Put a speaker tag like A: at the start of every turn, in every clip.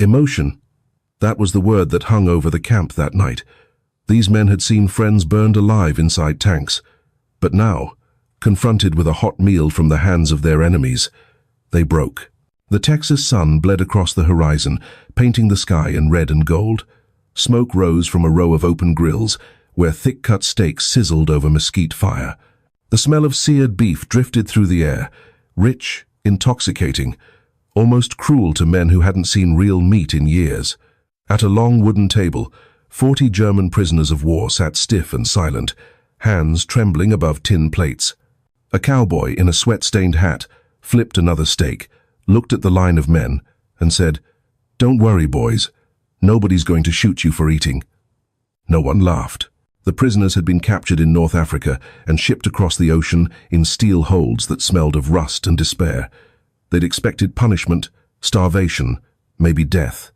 A: Emotion. That was the word that hung over the camp that night. These men had seen friends burned alive inside tanks. But now, confronted with a hot meal from the hands of their enemies, they broke. The Texas sun bled across the horizon, painting the sky in red and gold. Smoke rose from a row of open grills, where thick-cut steaks sizzled over mesquite fire. The smell of seared beef drifted through the air, rich, intoxicating, almost cruel to men who hadn't seen real meat in years. At a long wooden table, 40 German prisoners of war sat stiff and silent, hands trembling above tin plates. A cowboy in a sweat-stained hat flipped another steak, looked at the line of men, and said, "Don't worry, boys. Nobody's going to shoot you for eating." No one laughed. The prisoners had been captured in North Africa and shipped across the ocean in steel holds that smelled of rust and despair. They'd expected punishment, starvation, maybe death.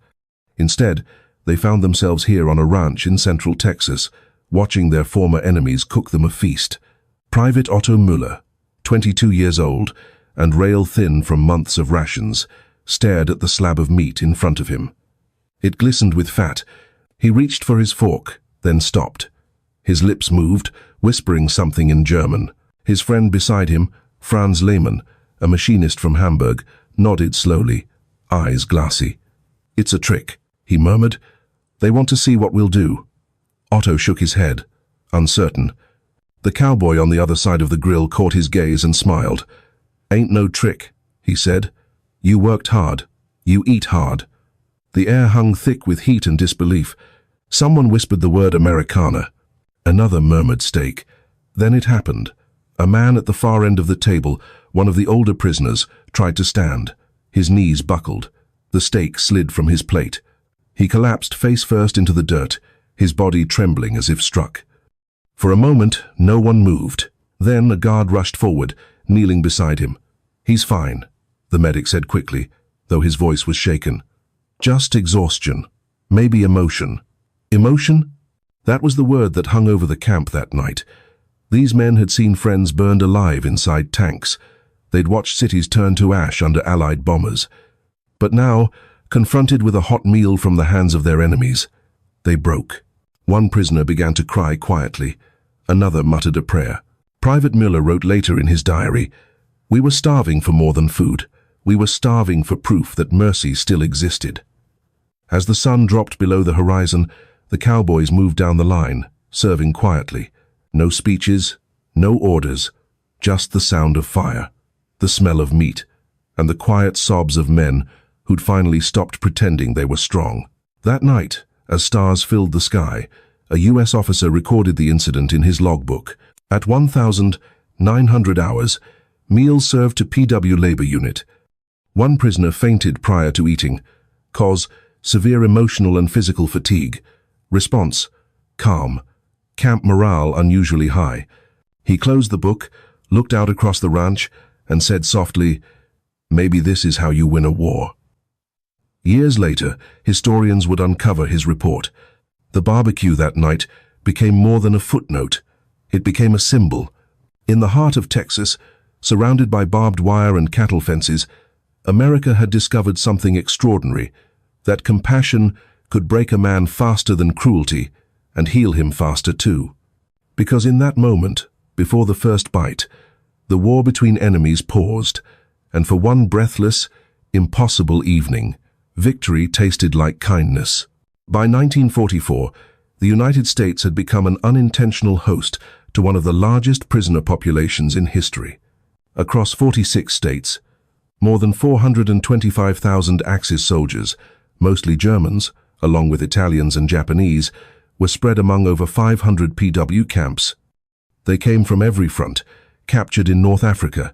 A: Instead, they found themselves here on a ranch in central Texas, watching their former enemies cook them a feast. Private Otto Müller, 22 years old and rail-thin from months of rations, stared at the slab of meat in front of him. It glistened with fat. He reached for his fork, then stopped. His lips moved, whispering something in German. His friend beside him, Franz Lehmann, a machinist from Hamburg, nodded slowly, eyes glassy. "It's a trick," he murmured. "They want to see what we'll do." Otto shook his head, uncertain. The cowboy on the other side of the grill caught his gaze and smiled. "Ain't no trick," he said. "You worked hard. You eat hard." The air hung thick with heat and disbelief. Someone whispered the word Americana. Another murmured steak. Then it happened. A man at the far end of the table, one of the older prisoners, tried to stand. His knees buckled. The steak slid from his plate. He collapsed face first into the dirt, his body trembling as if struck. For a moment, no one moved. Then a guard rushed forward, kneeling beside him. "He's fine," the medic said quickly, though his voice was shaken. "Just exhaustion. Maybe emotion." Emotion? That was the word that hung over the camp that night. These men had seen friends burned alive inside tanks. They'd watched cities turn to ash under Allied bombers. But now, confronted with a hot meal from the hands of their enemies, they broke. One prisoner began to cry quietly. Another muttered a prayer. Private Müller wrote later in his diary, "We were starving for more than food. We were starving for proof that mercy still existed." As the sun dropped below the horizon, the cowboys moved down the line, serving quietly. No speeches, no orders, just the sound of fire, the smell of meat, and the quiet sobs of men who'd finally stopped pretending they were strong. That night, as stars filled the sky, a U.S. officer recorded the incident in his logbook. At 1,900 hours, meals served to PW labor unit. One prisoner fainted prior to eating. Cause, severe emotional and physical fatigue. Response, calm. Camp morale unusually high. He closed the book, looked out across the ranch, and said softly, "Maybe this is how you win a war." Years later, historians would uncover his report. The barbecue that night became more than a footnote. It became a symbol. In the heart of Texas, surrounded by barbed wire and cattle fences, America had discovered something extraordinary, that compassion could break a man faster than cruelty and heal him faster too. Because in that moment, before the first bite, the war between enemies paused, and for one breathless, impossible evening, victory tasted like kindness. By 1944, the United States had become an unintentional host to one of the largest prisoner populations in history. Across 46 states, more than 425,000 Axis soldiers, mostly Germans, along with Italians and Japanese, were spread among over 500 PW camps. They came from every front, captured in North Africa,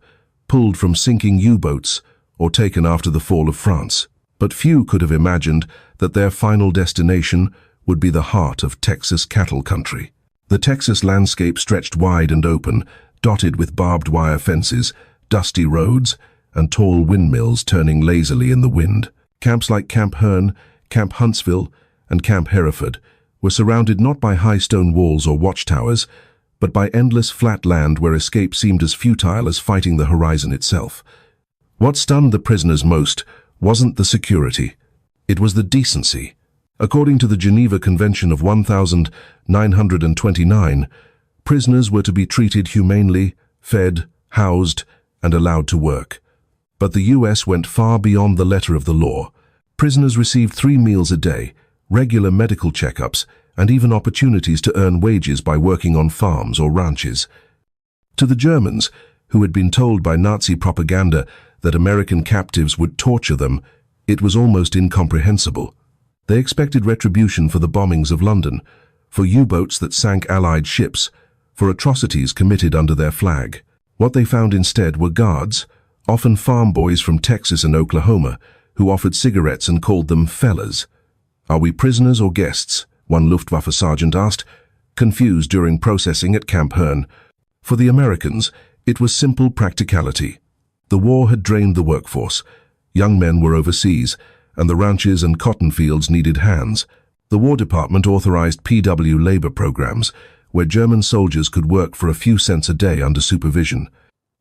A: pulled from sinking U-boats, or taken after the fall of France. But few could have imagined that their final destination would be the heart of Texas cattle country. The Texas landscape stretched wide and open, dotted with barbed wire fences, dusty roads, and tall windmills turning lazily in the wind. Camps like Camp Hearn, Camp Huntsville, and Camp Hereford were surrounded not by high stone walls or watchtowers, but by endless flat land where escape seemed as futile as fighting the horizon itself. What stunned the prisoners most wasn't the security. It was the decency. According to the Geneva Convention of 1929, prisoners were to be treated humanely, fed, housed, and allowed to work. But the US went far beyond the letter of the law. Prisoners received 3 meals a day, regular medical checkups, and even opportunities to earn wages by working on farms or ranches. To the Germans, who had been told by Nazi propaganda that American captives would torture them, it was almost incomprehensible. They expected retribution for the bombings of London, for U-boats that sank Allied ships, for atrocities committed under their flag. What they found instead were guards, often farm boys from Texas and Oklahoma, who offered cigarettes and called them fellas. "Are we prisoners or guests?" one Luftwaffe sergeant asked, confused during processing at Camp Hearn. For the Americans, it was simple practicality. The war had drained the workforce. Young men were overseas, and the ranches and cotton fields needed hands. The War Department authorized PW labor programs, where German soldiers could work for a few cents a day under supervision.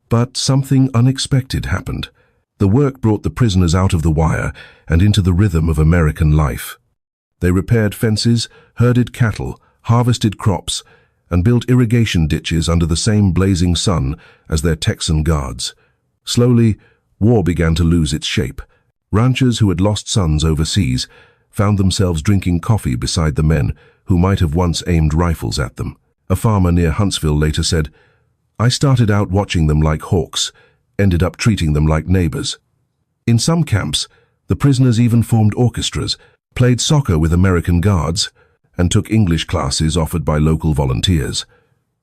A: But something unexpected happened. The work brought the prisoners out of the wire and into the rhythm of American life. They repaired fences, herded cattle, harvested crops, and built irrigation ditches under the same blazing sun as their Texan guards. Slowly, war began to lose its shape. Ranchers who had lost sons overseas found themselves drinking coffee beside the men who might have once aimed rifles at them. A farmer near Huntsville later said, "I started out watching them like hawks, ended up treating them like neighbors." In some camps, the prisoners even formed orchestras, played soccer with American guards, and took English classes offered by local volunteers.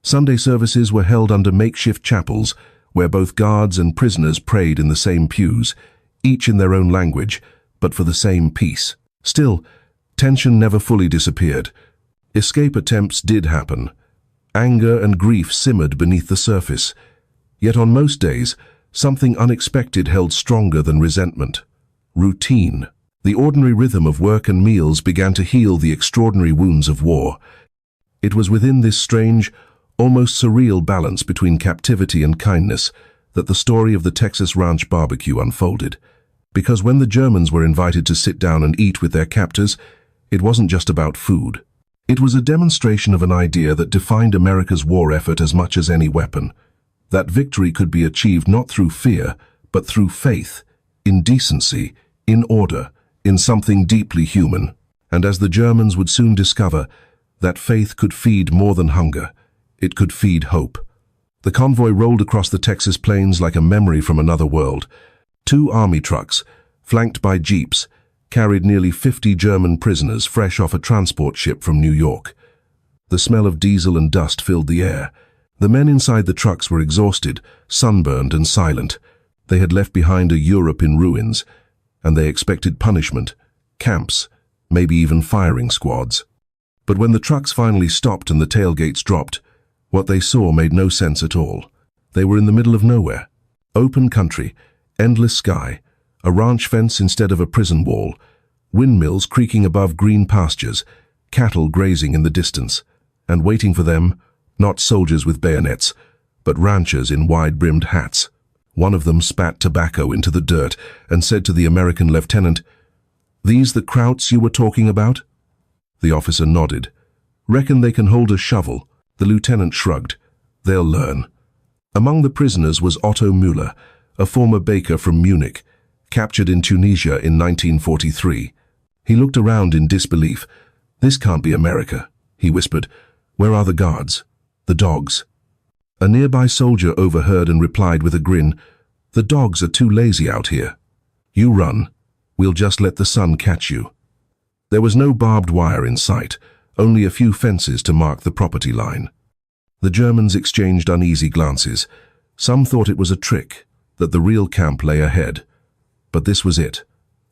A: Sunday services were held under makeshift chapels where both guards and prisoners prayed in the same pews, each in their own language, but for the same peace. Still, tension never fully disappeared. Escape attempts did happen. Anger and grief simmered beneath the surface. Yet on most days, something unexpected held stronger than resentment. Routine. The ordinary rhythm of work and meals began to heal the extraordinary wounds of war. It was within this strange, almost surreal balance between captivity and kindness that the story of the Texas Ranch barbecue unfolded. Because when the Germans were invited to sit down and eat with their captors, it wasn't just about food. It was a demonstration of an idea that defined America's war effort as much as any weapon. That victory could be achieved not through fear, but through faith, in decency, in order, in something deeply human. And as the Germans would soon discover, that faith could feed more than hunger. It could feed hope. The convoy rolled across the Texas plains like a memory from another world. 2 army trucks, flanked by jeeps, carried nearly 50 German prisoners fresh off a transport ship from New York. The smell of diesel and dust filled the air. The men inside the trucks were exhausted, sunburned and silent. They had left behind a Europe in ruins, and they expected punishment, camps, maybe even firing squads. But when the trucks finally stopped and the tailgates dropped, what they saw made no sense at all. They were in the middle of nowhere. Open country, endless sky, a ranch fence instead of a prison wall, windmills creaking above green pastures, cattle grazing in the distance, and waiting for them, not soldiers with bayonets, but ranchers in wide-brimmed hats. One of them spat tobacco into the dirt and said to the American lieutenant, "These the Krauts you were talking about?" The officer nodded. "Reckon they can hold a shovel?" The lieutenant shrugged. "They'll learn." Among the prisoners was Otto Müller, a former baker from Munich, captured in Tunisia in 1943. He looked around in disbelief. "This can't be America," he whispered. "Where are the guards? The dogs?" A nearby soldier overheard and replied with a grin, "The dogs are too lazy out here. You run. We'll just let the sun catch you." There was no barbed wire in sight, only a few fences to mark the property line. The Germans exchanged uneasy glances. Some thought it was a trick, that the real camp lay ahead. But this was it,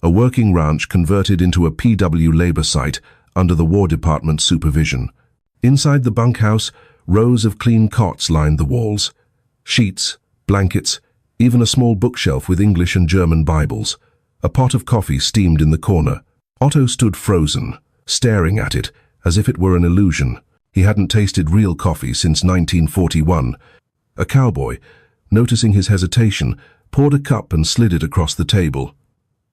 A: a working ranch converted into a PW labor site under the War Department's supervision. Inside the bunkhouse, rows of clean cots lined the walls. Sheets, blankets, even a small bookshelf with English and German Bibles. A pot of coffee steamed in the corner. Otto stood frozen, staring at it as if it were an illusion. He hadn't tasted real coffee since 1941. A cowboy, noticing his hesitation, poured a cup and slid it across the table.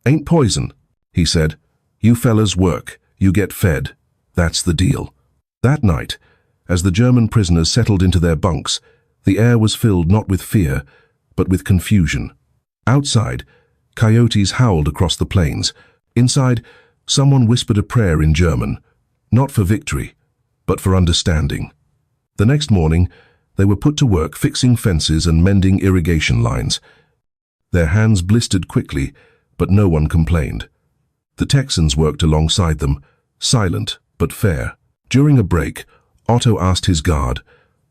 A: "Ain't poison," he said. You fellas work, you get fed. That's the deal. That night, as the German prisoners settled into their bunks, the air was filled not with fear, but with confusion. Outside, coyotes howled across the plains. Inside, someone whispered a prayer in German, not for victory, but for understanding. The next morning, they were put to work fixing fences and mending irrigation lines. Their hands blistered quickly, but no one complained. The Texans worked alongside them, silent but fair. During a break, Otto asked his guard,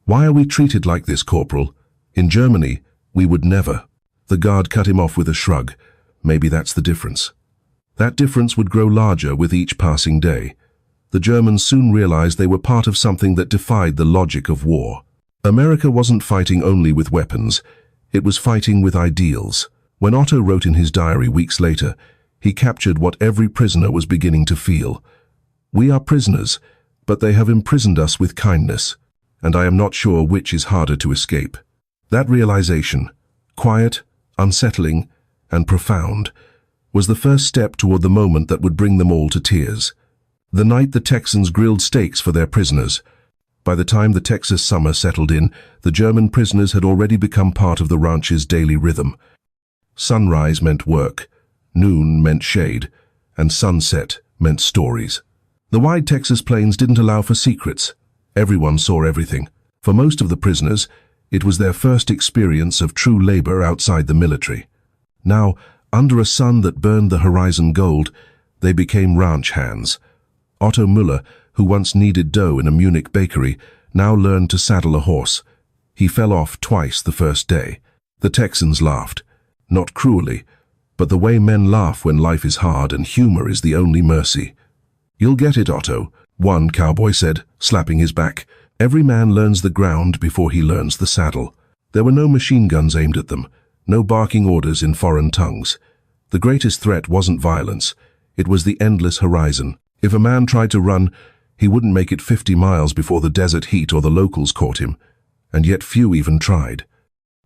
A: "Why are we treated like this, Corporal? In Germany, we would never." The guard cut him off with a shrug. Maybe that's the difference. That difference would grow larger with each passing day. The Germans soon realized they were part of something that defied the logic of war. America wasn't fighting only with weapons. It was fighting with ideals. When Otto wrote in his diary weeks later, he captured what every prisoner was beginning to feel. "We are prisoners, but they have imprisoned us with kindness, and I am not sure which is harder to escape." That realization, quiet, unsettling, and profound, was the first step toward the moment that would bring them all to tears. The night the Texans grilled steaks for their prisoners. By the time the Texas summer settled in, the German prisoners had already become part of the ranch's daily rhythm. Sunrise meant work, noon meant shade, and sunset meant stories. The wide Texas plains didn't allow for secrets. Everyone saw everything. For most of the prisoners, it was their first experience of true labor outside the military. Now, under a sun that burned the horizon gold, they became ranch hands. Otto Müller, who once kneaded dough in a Munich bakery, now learned to saddle a horse. He fell off twice the first day. The Texans laughed. Not cruelly, but the way men laugh when life is hard and humor is the only mercy. "You'll get it, Otto," one cowboy said, slapping his back. "Every man learns the ground before he learns the saddle." There were no machine guns aimed at them, no barking orders in foreign tongues. The greatest threat wasn't violence. It was the endless horizon. If a man tried to run, he wouldn't make it 50 miles before the desert heat or the locals caught him. And yet few even tried.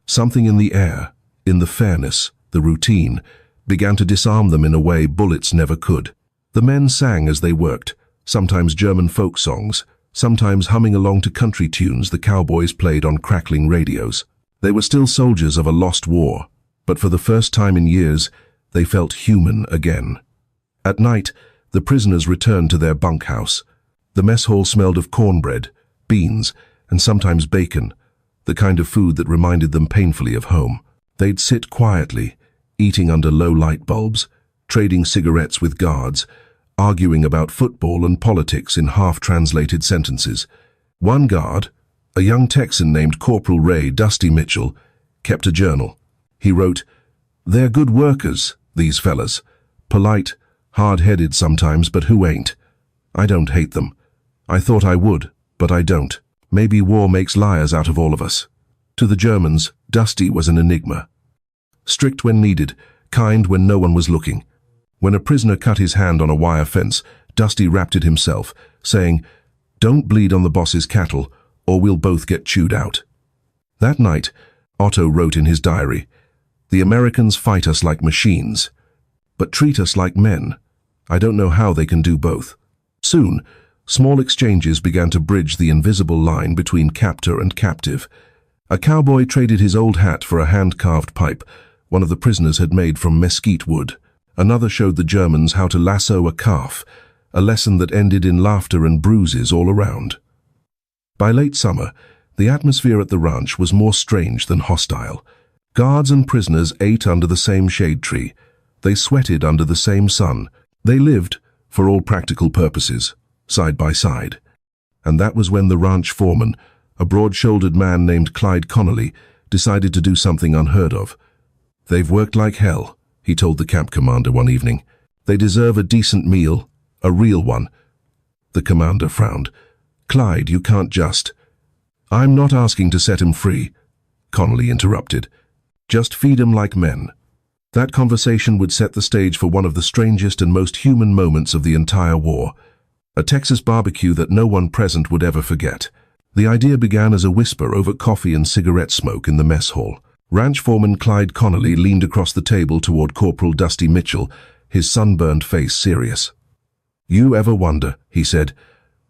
A: Something in the air, in the fairness, the routine, began to disarm them in a way bullets never could. The men sang as they worked, sometimes German folk songs, sometimes humming along to country tunes the cowboys played on crackling radios. They were still soldiers of a lost war, but for the first time in years, they felt human again. At night, the prisoners returned to their bunkhouse. The mess hall smelled of cornbread, beans, and sometimes bacon, the kind of food that reminded them painfully of home. They'd sit quietly, eating under low light bulbs, trading cigarettes with guards, arguing about football and politics in half-translated sentences. One guard, a young Texan named Corporal Ray Dusty Mitchell, kept a journal. He wrote, "They're good workers, these fellas. Polite, hard-headed sometimes, but who ain't? I don't hate them. I thought I would, but I don't. Maybe war makes liars out of all of us." To the Germans, Dusty was an enigma. Strict when needed, kind when no one was looking. When a prisoner cut his hand on a wire fence, Dusty rapped it himself, saying, "Don't bleed on the boss's cattle, or we'll both get chewed out." That night, Otto wrote in his diary, "The Americans fight us like machines, but treat us like men. I don't know how they can do both." Soon, small exchanges began to bridge the invisible line between captor and captive. A cowboy traded his old hat for a hand-carved pipe one of the prisoners had made from mesquite wood. Another showed the Germans how to lasso a calf, a lesson that ended in laughter and bruises all around. By late summer, the atmosphere at the ranch was more strange than hostile. Guards and prisoners ate under the same shade tree. They sweated under the same sun. They lived, for all practical purposes, side by side. And that was when the ranch foreman, a broad-shouldered man named Clyde Connolly, decided to do something unheard of. "They've worked like hell," he told the camp commander one evening. "They deserve a decent meal, a real one." The commander frowned. "Clyde, you can't just—" "I'm not asking to set 'em free," Connolly interrupted. "Just feed 'em like men." That conversation would set the stage for one of the strangest and most human moments of the entire war. A Texas barbecue that no one present would ever forget. The idea began as a whisper over coffee and cigarette smoke in the mess hall. Ranch foreman Clyde Connolly leaned across the table toward Corporal Dusty Mitchell, his sunburned face serious. You ever wonder, he said,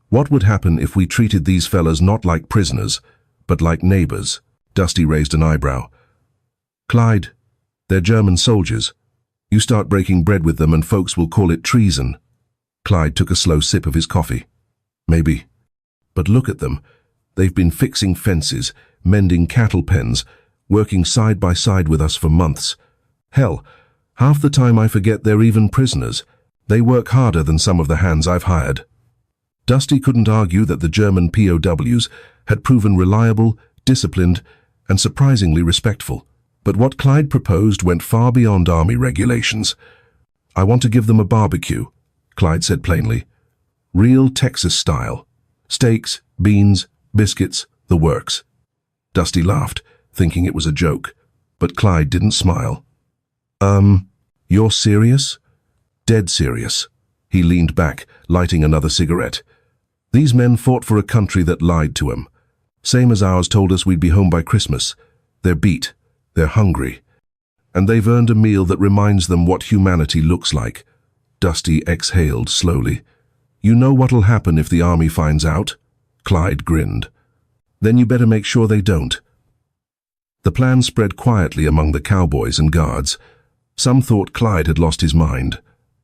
A: what would happen if we treated these fellas not like prisoners, but like neighbors? Dusty raised an eyebrow. Clyde, they're German soldiers. You start breaking bread with them and folks will call it treason. Clyde took a slow sip of his coffee. Maybe. But look at them. They've been fixing fences, mending cattle pens, working side by side with us for months. Hell, half the time I forget they're even prisoners. They work harder than some of the hands I've hired. Dusty couldn't argue that the German POWs had proven reliable, disciplined, and surprisingly respectful. But what Clyde proposed went far beyond army regulations. I want to give them a barbecue, Clyde said plainly. Real Texas style. Steaks, beans, biscuits, the works. Dusty laughed, thinking it was a joke, but Clyde didn't smile. You're serious? Dead serious. He leaned back, lighting another cigarette. These men fought for a country that lied to them. Same as ours told us we'd be home by Christmas. They're beat. They're hungry. And they've earned a meal that reminds them what humanity looks like. Dusty exhaled slowly. You know what'll happen if the army finds out? Clyde grinned. Then you better make sure they don't. The plan spread quietly among the cowboys and guards. Some thought Clyde had lost his mind.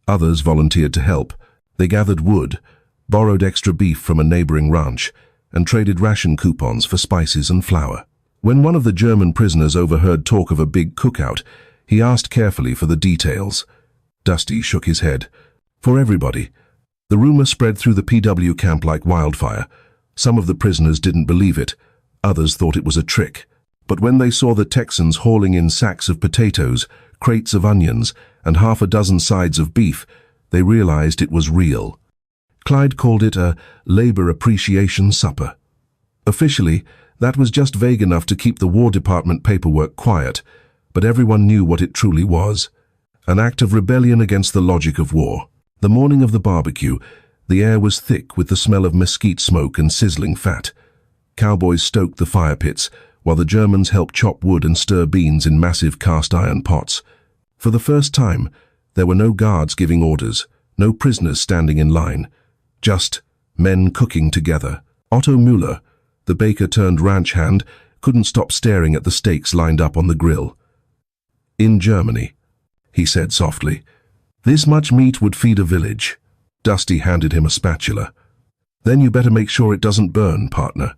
A: Others volunteered to help. They gathered wood, borrowed extra beef from a neighboring ranch, and traded ration coupons for spices and flour. When one of the German prisoners overheard talk of a big cookout, he asked carefully for the details. Dusty shook his head. For everybody. The rumor spread through the PW camp like wildfire. Some of the prisoners didn't believe it. Others thought it was a trick. But when they saw the Texans hauling in sacks of potatoes, crates of onions, and half a dozen sides of beef, they realized it was real. Clyde called it a labor appreciation supper. Officially, that was just vague enough to keep the War Department paperwork quiet, but everyone knew what it truly was. An act of rebellion against the logic of war. The morning of the barbecue, the air was thick with the smell of mesquite smoke and sizzling fat. Cowboys stoked the fire pits, while the Germans helped chop wood and stir beans in massive cast-iron pots. For the first time, there were no guards giving orders, no prisoners standing in line, just men cooking together. Otto Müller, the baker-turned-ranch hand, couldn't stop staring at the steaks lined up on the grill. In Germany, he said softly, this much meat would feed a village. Dusty handed him a spatula. Then you better make sure it doesn't burn, partner.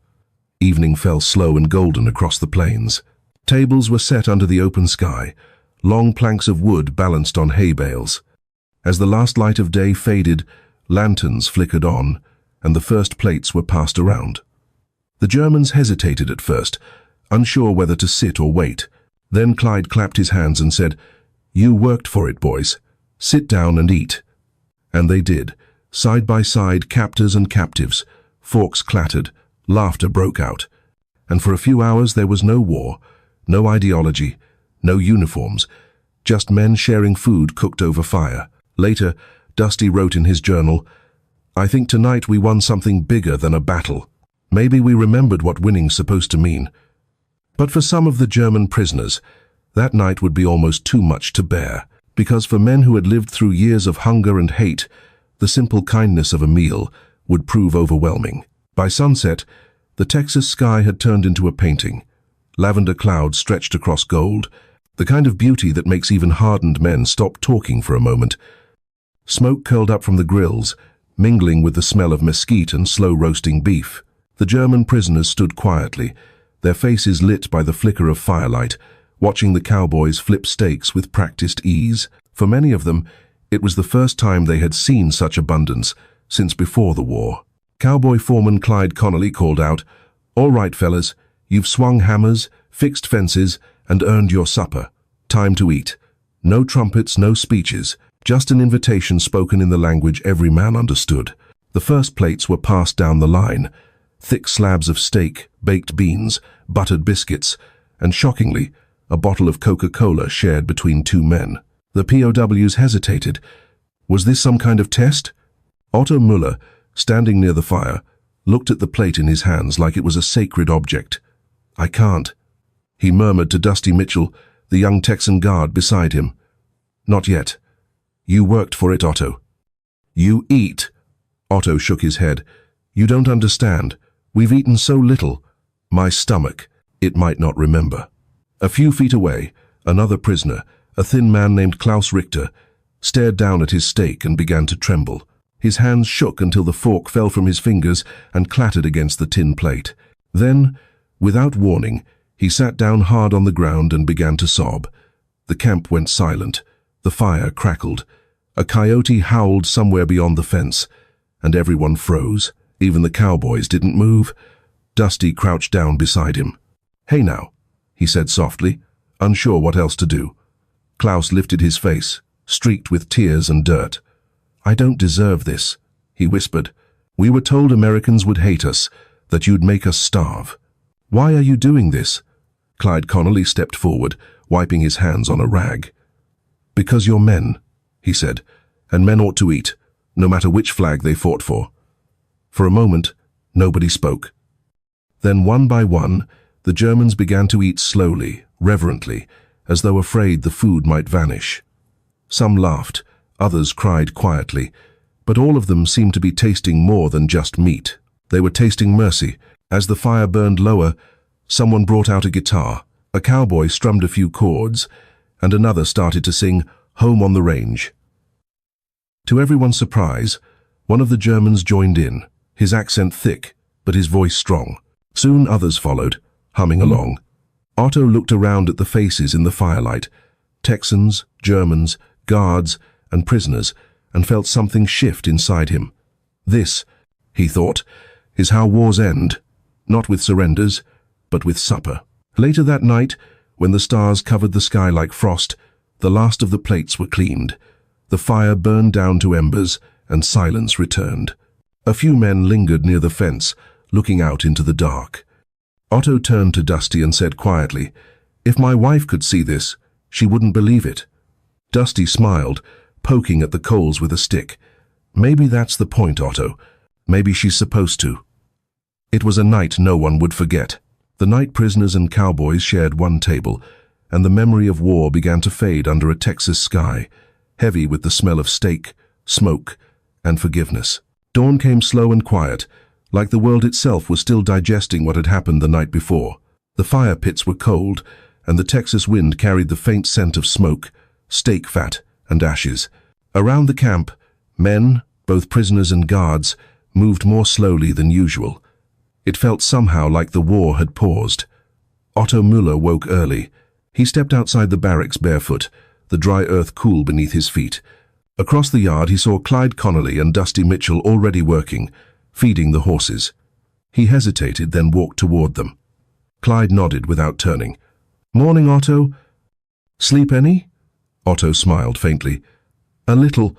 A: Evening fell slow and golden across the plains. Tables were set under the open sky, long planks of wood balanced on hay bales. As the last light of day faded, lanterns flickered on, and the first plates were passed around. The Germans hesitated at first, unsure whether to sit or wait. Then Clyde clapped his hands and said, You worked for it, boys. Sit down and eat. And they did, side by side, captors and captives. Forks clattered, laughter broke out. And for a few hours there was no war, no ideology, no uniforms, just men sharing food cooked over fire. Later, Dusty wrote in his journal, I think tonight we won something bigger than a battle. Maybe we remembered what winning's supposed to mean. But for some of the German prisoners, that night would be almost too much to bear, because for men who had lived through years of hunger and hate, the simple kindness of a meal would prove overwhelming. By sunset, the Texas sky had turned into a painting. Lavender clouds stretched across gold, the kind of beauty that makes even hardened men stop talking for a moment. Smoke curled up from the grills, mingling with the smell of mesquite and slow-roasting beef. The German prisoners stood quietly, their faces lit by the flicker of firelight, watching the cowboys flip steaks with practiced ease. For many of them, it was the first time they had seen such abundance since before the war. Cowboy foreman Clyde Connolly called out, All right, fellas, you've swung hammers, fixed fences, and earned your supper. Time to eat. No trumpets, no speeches, just an invitation spoken in the language every man understood. The first plates were passed down the line, thick slabs of steak, baked beans, buttered biscuits, and shockingly, a bottle of Coca-Cola shared between two men. The POWs hesitated. Was this some kind of test? Otto Müller, standing near the fire, looked at the plate in his hands like it was a sacred object. I can't, he murmured to Dusty Mitchell, the young Texan guard beside him. Not yet. You worked for it, Otto. You eat. Otto shook his head. You don't understand. We've eaten so little. My stomach, it might not remember. A few feet away, another prisoner, a thin man named Klaus Richter, stared down at his steak and began to tremble. His hands shook until the fork fell from his fingers and clattered against the tin plate. Then, without warning, he sat down hard on the ground and began to sob. The camp went silent. The fire crackled. A coyote howled somewhere beyond the fence, and everyone froze. Even the cowboys didn't move. Dusty crouched down beside him. "Hey now," he said softly, unsure what else to do. Klaus lifted his face, streaked with tears and dirt. "I don't deserve this," he whispered. "We were told Americans would hate us, that you'd make us starve. Why are you doing this?" Clyde Connolly stepped forward, wiping his hands on a rag. "Because you're men," he said, "and men ought to eat, no matter which flag they fought for." For a moment, nobody spoke. Then one by one, the Germans began to eat slowly, reverently, as though afraid the food might vanish. Some laughed, others cried quietly, but all of them seemed to be tasting more than just meat. They were tasting mercy. As the fire burned lower, someone brought out a guitar. A cowboy strummed a few chords, and another started to sing "Home on the Range." To everyone's surprise, one of the Germans joined in, his accent thick, but his voice strong. Soon others followed, humming along. Otto looked around at the faces in the firelight, Texans, Germans, guards, and prisoners, and felt something shift inside him. This, he thought, is how wars end, not with surrenders, but with supper. Later that night, when the stars covered the sky like frost, the last of the plates were cleaned. The fire burned down to embers, and silence returned. A few men lingered near the fence, looking out into the dark. Otto turned to Dusty and said quietly, "If my wife could see this, she wouldn't believe it." Dusty smiled, poking at the coals with a stick. "Maybe that's the point, Otto. Maybe she's supposed to." It was a night no one would forget. The night prisoners and cowboys shared one table, and the memory of war began to fade under a Texas sky, heavy with the smell of steak, smoke, and forgiveness. Dawn came slow and quiet, like the world itself was still digesting what had happened the night before. The fire pits were cold, and the Texas wind carried the faint scent of smoke, steak fat, and ashes. Around the camp, men, both prisoners and guards, moved more slowly than usual. It felt somehow like the war had paused. Otto Müller woke early. He stepped outside the barracks barefoot, the dry earth cool beneath his feet. Across the yard he saw Clyde Connolly and Dusty Mitchell already working, feeding the horses. He hesitated, then walked toward them. Clyde nodded without turning. "Morning, Otto. Sleep any?" Otto smiled faintly. "A little.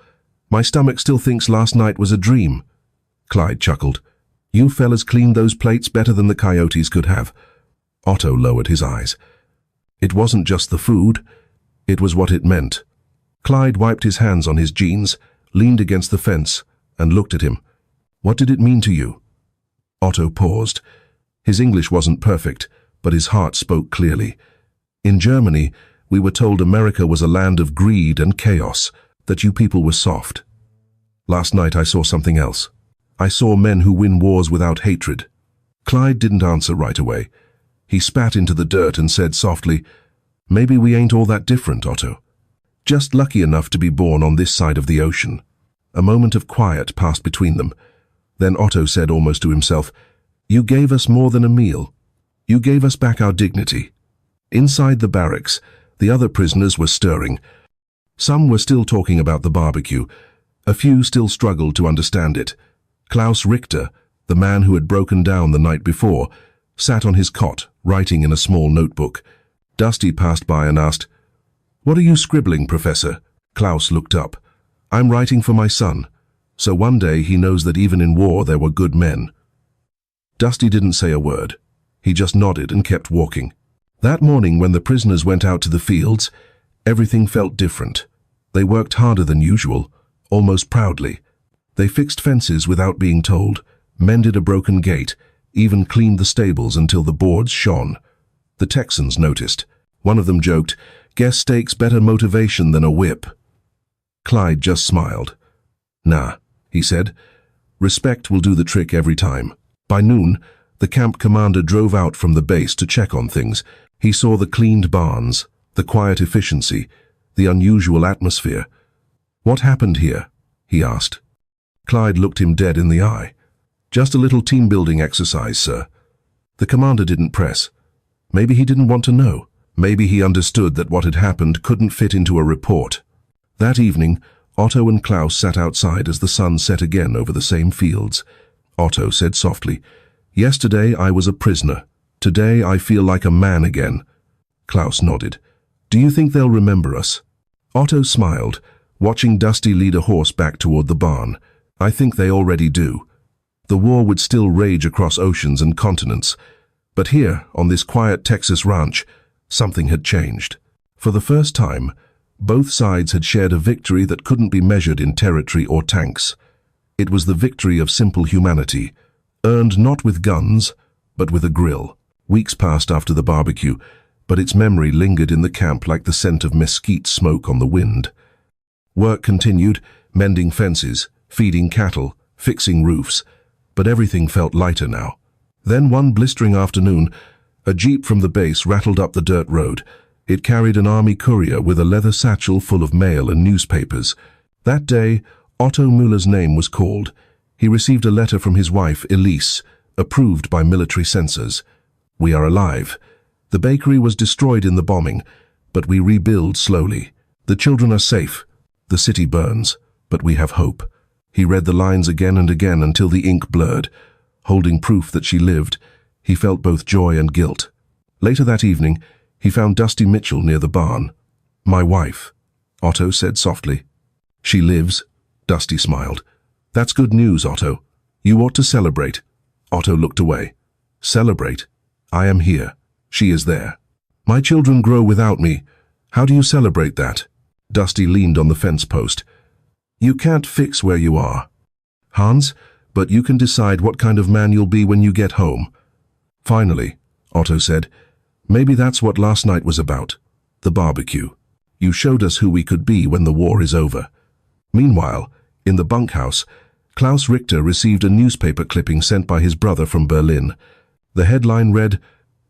A: My stomach still thinks last night was a dream." Clyde chuckled. "You fellas cleaned those plates better than the coyotes could have." Otto lowered his eyes. It wasn't just the food, it was what it meant. Clyde wiped his hands on his jeans, leaned against the fence, and looked at him. "What did it mean to you?" Otto paused. His English wasn't perfect, but his heart spoke clearly. "In Germany, we were told America was a land of greed and chaos, that you people were soft. Last night I saw something else. I saw men who win wars without hatred." Clyde didn't answer right away. He spat into the dirt and said softly, "Maybe we ain't all that different, Otto. Just lucky enough to be born on this side of the ocean." A moment of quiet passed between them. Then Otto said almost to himself, "You gave us more than a meal. You gave us back our dignity." Inside the barracks, the other prisoners were stirring. Some were still talking about the barbecue. A few still struggled to understand it. Klaus Richter, the man who had broken down the night before, sat on his cot, writing in a small notebook. Dusty passed by and asked, "What are you scribbling, Professor?" Klaus looked up. "I'm writing for my son, so one day he knows that even in war there were good men." Dusty didn't say a word. He just nodded and kept walking. That morning, when the prisoners went out to the fields, everything felt different. They worked harder than usual, almost proudly. They fixed fences without being told, mended a broken gate, even cleaned the stables until the boards shone. The Texans noticed. One of them joked, "Guess steak's better motivation than a whip." Clyde just smiled. "Nah, he said. Respect will do the trick every time. By noon, the camp commander drove out from the base to check on things. He saw the cleaned barns, the quiet efficiency, the unusual atmosphere. "What happened here?" he asked. Clyde looked him dead in the eye. "Just a little team-building exercise, sir." The commander didn't press. Maybe he didn't want to know. Maybe he understood that what had happened couldn't fit into a report. That evening, Otto and Klaus sat outside as the sun set again over the same fields. Otto said softly, "Yesterday I was a prisoner. Today I feel like a man again." Klaus nodded. "Do you think they'll remember us?" Otto smiled, watching Dusty lead a horse back toward the barn. "I think they already do." The war would still rage across oceans and continents. But here, on this quiet Texas ranch, something had changed. For the first time, both sides had shared a victory that couldn't be measured in territory or tanks. It was the victory of simple humanity, earned not with guns, but with a grill. Weeks passed after the barbecue, but its memory lingered in the camp like the scent of mesquite smoke on the wind. Work continued, mending fences, feeding cattle, fixing roofs, but everything felt lighter now. Then one blistering afternoon, a jeep from the base rattled up the dirt road. It carried an army courier with a leather satchel full of mail and newspapers. That day, Otto Müller's name was called. He received a letter from his wife, Elise, approved by military censors. "We are alive. The bakery was destroyed in the bombing, but we rebuild slowly. The children are safe. The city burns, but we have hope." He read the lines again and again until the ink blurred. Holding proof that she lived, he felt both joy and guilt. Later that evening, he found Dusty Mitchell near the barn. "My wife," Otto said softly. "She lives," Dusty smiled. "That's good news, Otto. You ought to celebrate." Otto looked away. "Celebrate? I am here. She is there. My children grow without me. How do you celebrate that?" Dusty leaned on the fence post. "You can't fix where you are, Hans, but you can decide what kind of man you'll be when you get home." "Finally," Otto said, "maybe that's what last night was about. The barbecue. You showed us who we could be when the war is over." Meanwhile, in the bunkhouse, Klaus Richter received a newspaper clipping sent by his brother from Berlin. The headline read,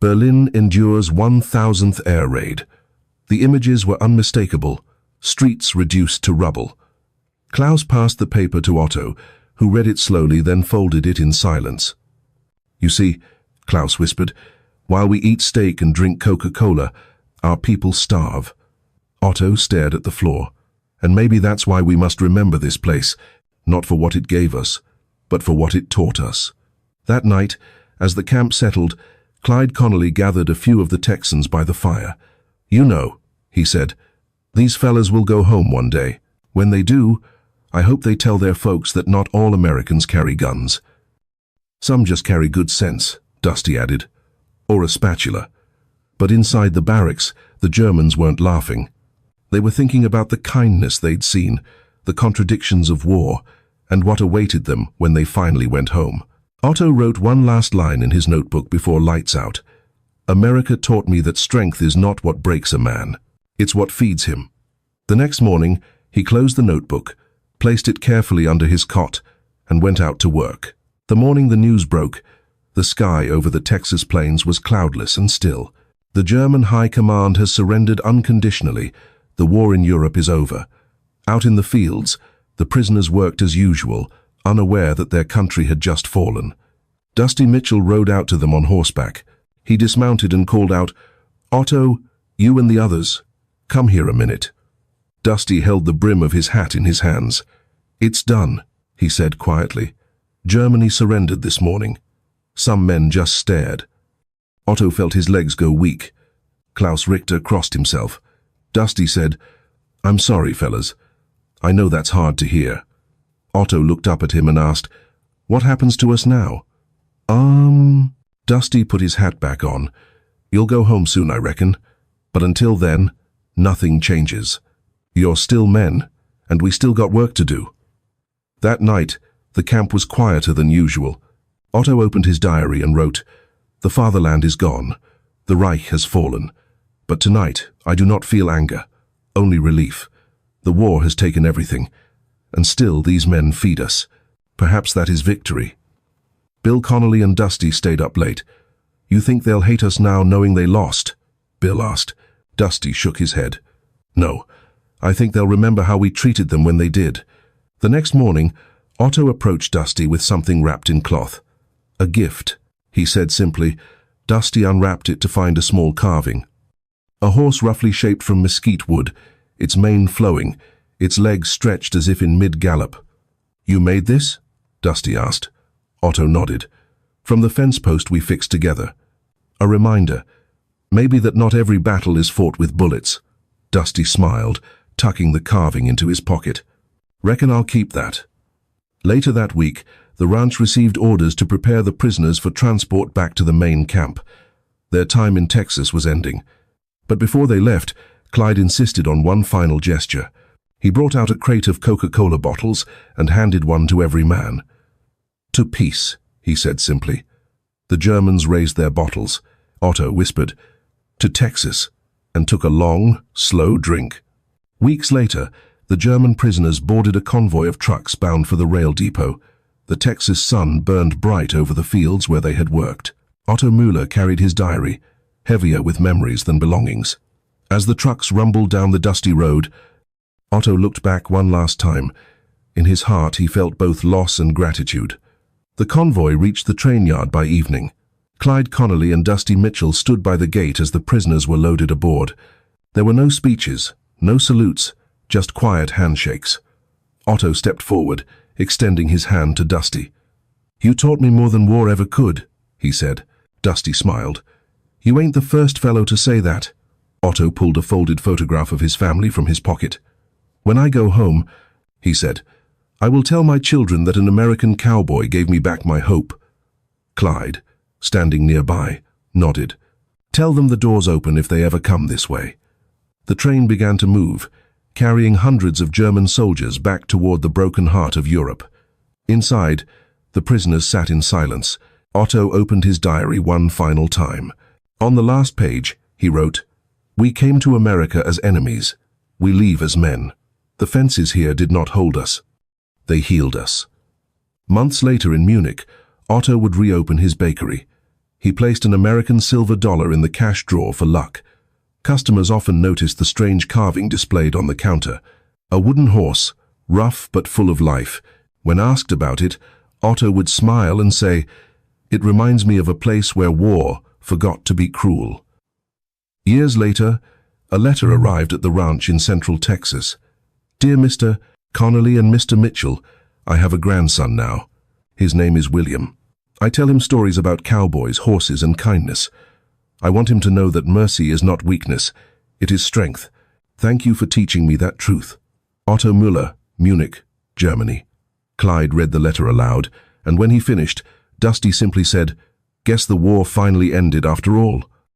A: "Berlin endures 1,000th air raid." The images were unmistakable, streets reduced to rubble. Klaus passed the paper to Otto, who read it slowly, then folded it in silence. "You see," Klaus whispered, "while we eat steak and drink Coca-Cola, our people starve." Otto stared at the floor. "And maybe that's why we must remember this place, not for what it gave us, but for what it taught us." That night, as the camp settled, Clyde Connolly gathered a few of the Texans by the fire. "You know," he said, "these fellas will go home one day. When they do, I hope they tell their folks that not all Americans carry guns. Some just carry good sense," Dusty added, "or a spatula." But inside the barracks, the Germans weren't laughing. They were thinking about the kindness they'd seen, the contradictions of war, and what awaited them when they finally went home. Otto wrote one last line in his notebook before lights out. "America taught me that strength is not what breaks a man. It's what feeds him." The next morning, he closed the notebook, placed it carefully under his cot, and went out to work. The morning the news broke, the sky over the Texas plains was cloudless and still. The German High Command has surrendered unconditionally. The war in Europe is over. Out in the fields, the prisoners worked as usual, unaware that their country had just fallen. Dusty Mitchell rode out to them on horseback. He dismounted and called out, "Otto, you and the others, come here a minute." Dusty held the brim of his hat in his hands. "It's done," he said quietly. "Germany surrendered this morning." Some men just stared. Otto felt his legs go weak. Klaus Richter crossed himself. Dusty said, "I'm sorry, fellas. I know that's hard to hear." Otto looked up at him and asked, "What happens to us now?" Dusty put his hat back on. "You'll go home soon, I reckon. But until then, nothing changes. You're still men, and we still got work to do." That night, the camp was quieter than usual. Otto opened his diary and wrote, "The fatherland is gone. The Reich has fallen. But tonight, I do not feel anger, only relief. The war has taken everything, and still these men feed us. Perhaps that is victory. Bill Connolly and Dusty stayed up late. You think they'll hate us now knowing they lost? Bill asked. Dusty shook his head. No, I think they'll remember how we treated them when they did. The next morning, Otto approached Dusty with something wrapped in cloth. A gift, he said simply. Dusty unwrapped it to find a small carving. A horse roughly shaped from mesquite wood, its mane flowing, its legs stretched as if in mid-gallop. You made this? Dusty asked. Otto nodded. From the fence post we fixed together. A reminder, maybe that not every battle is fought with bullets. Dusty smiled, tucking the carving into his pocket. Reckon I'll keep that. Later that week, the ranch received orders to prepare the prisoners for transport back to the main camp. Their time in Texas was ending. But before they left, Clyde insisted on one final gesture. He brought out a crate of Coca-Cola bottles and handed one to every man. To peace, he said simply. The Germans raised their bottles. Otto whispered, to Texas, and took a long, slow drink. Weeks later, the German prisoners boarded a convoy of trucks bound for the rail depot. The Texas sun burned bright over the fields where they had worked. Otto Müller carried his diary, heavier with memories than belongings. As the trucks rumbled down the dusty road, Otto looked back one last time. In his heart he felt both loss and gratitude. The convoy reached the train yard by evening. Clyde Connolly and Dusty Mitchell stood by the gate as the prisoners were loaded aboard. There were no speeches, no salutes, just quiet handshakes. Otto stepped forward, extending his hand to Dusty. You taught me more than war ever could, he said. Dusty smiled. You ain't the first fellow to say that. Otto pulled a folded photograph of his family from his pocket. When I go home, he said, I will tell my children that an American cowboy gave me back my hope. Clyde, standing nearby, nodded. Tell them the door's open if they ever come this way. The train began to move, carrying hundreds of German soldiers back toward the broken heart of Europe. Inside, the prisoners sat in silence. Otto opened his diary one final time. On the last page, he wrote, We came to America as enemies. We leave as men. The fences here did not hold us. They healed us. Months later in Munich, Otto would reopen his bakery. He placed an American silver dollar in the cash drawer for luck. Customers often noticed the strange carving displayed on the counter. A wooden horse, rough but full of life. When asked about it, Otto would smile and say, It reminds me of a place where war forgot to be cruel. Years later, a letter arrived at the ranch in central Texas. Dear Mr. Connolly and Mr. Mitchell, I have a grandson now. His name is William. I tell him stories about cowboys, horses, and kindness. I want him to know that mercy is not weakness, it is strength. Thank you for teaching me that truth. Otto Müller, Munich, Germany. Clyde read the letter aloud, and when he finished, Dusty simply said, Guess the war finally ended after all.